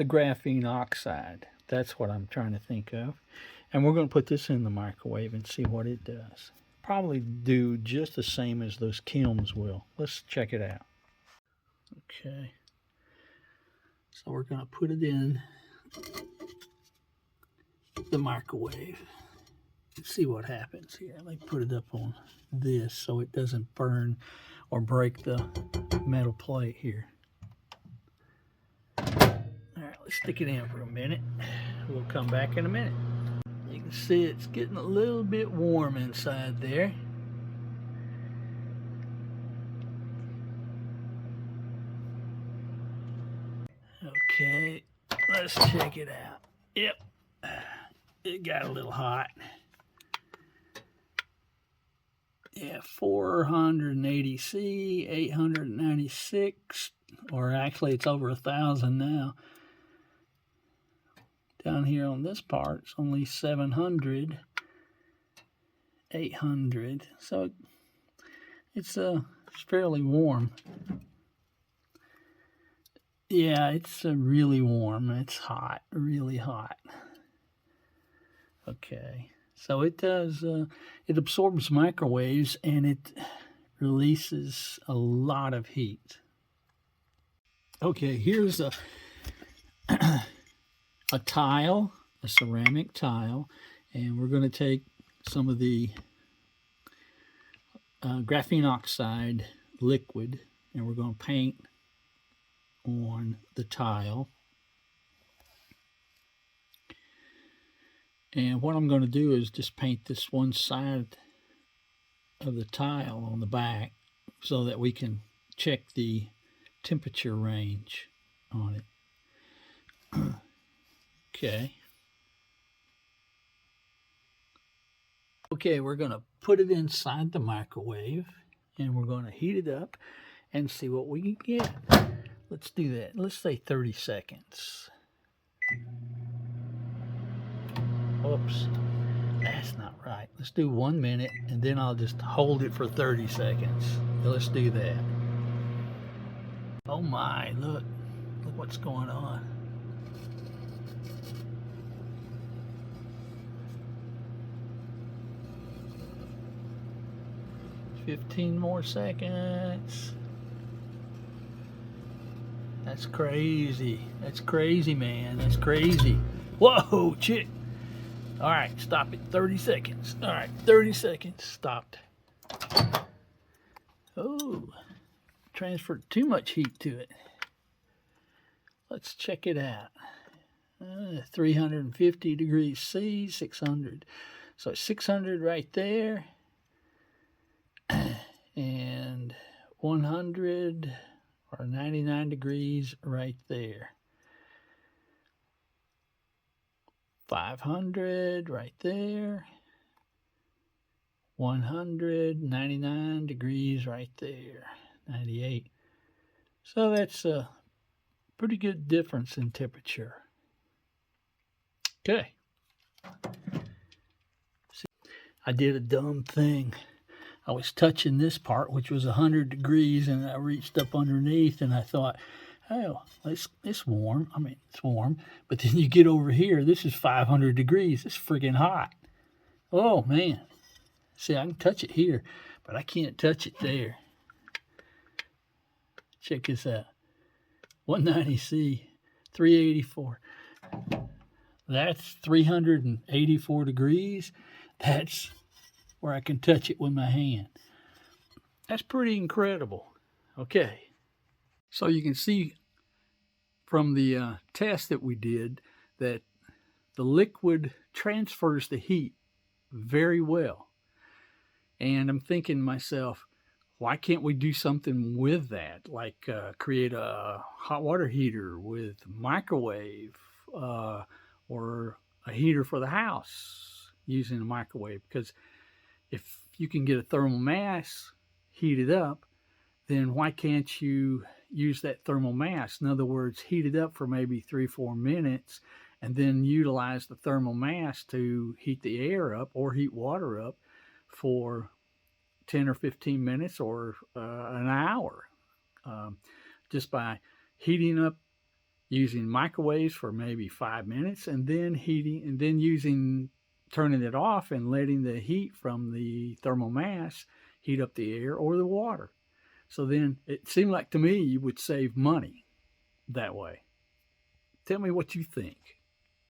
the graphene oxide. That's what I'm trying to think of. And we're going to put this in the microwave and see what it does. Probably do just the same as those kilns will. Let's check it out. Okay. So we're going to put it in the microwave. Let's see what happens here. Let me put it up on this so it doesn't burn or break the metal plate here. All right, let's stick it in for a minute. We'll come back in a minute. You can see it's getting a little bit warm inside there. Okay, let's check it out. Yep, it got a little hot. Yeah, 480 C, 896, or actually it's over 1,000 now. Down here on this part, it's only 700, 800. So it's fairly warm. Yeah, it's really warm. It's hot, really hot. Okay, so it does, it absorbs microwaves and it releases a lot of heat. Okay, here's a tile, a ceramic tile, and we're going to take some of the graphene oxide liquid and we're going to paint on the tile. And what I'm going to do is just paint this one side of the tile on the back so that we can check the temperature range on it. Okay. Okay, we're going to put it inside the microwave and we're going to heat it up and see what we can get. Let's do that. Let's say 30 seconds. Oops, that's not right. Let's do 1 minute and then I'll just hold it for 30 seconds. Let's do that. Oh my, look what's going on. "15 more seconds. That's crazy. That's crazy, man. That's crazy. Whoa, chick. All right, stop it. 30 seconds. All right, 30 seconds. Stopped. Oh, transferred too much heat to it. Let's check it out. 350 degrees C, 600. So 600 right there. And 100 or 99 degrees right there. 500 right there. 199 degrees right there. 98. So that's a pretty good difference in temperature. Okay. See, I did a dumb thing. I was touching this part, which was 100 degrees, and I reached up underneath, and I thought, oh, it's warm. I mean, it's warm. But then you get over here, this is 500 degrees. It's friggin' hot. Oh, man. See, I can touch it here, but I can't touch it there. Check this out. 190C, 384. That's 384 degrees. That's where I can touch it with my hand. That's pretty incredible. Okay. So you can see from the test that we did that the liquid transfers the heat very well. And I'm thinking to myself, why can't we do something with that? Like create a hot water heater with microwave or a heater for the house using a microwave. Because if you can get a thermal mass heated up, then why can't you use that thermal mass? In other words, heat it up for maybe 3-4 minutes and then utilize the thermal mass to heat the air up or heat water up for 10 or 15 minutes or an hour, just by heating up using microwaves for maybe 5 minutes, and then heating, and then turning it off and letting the heat from the thermal mass heat up the air or the water. So then it seemed like to me you would save money that way. Tell me what you think.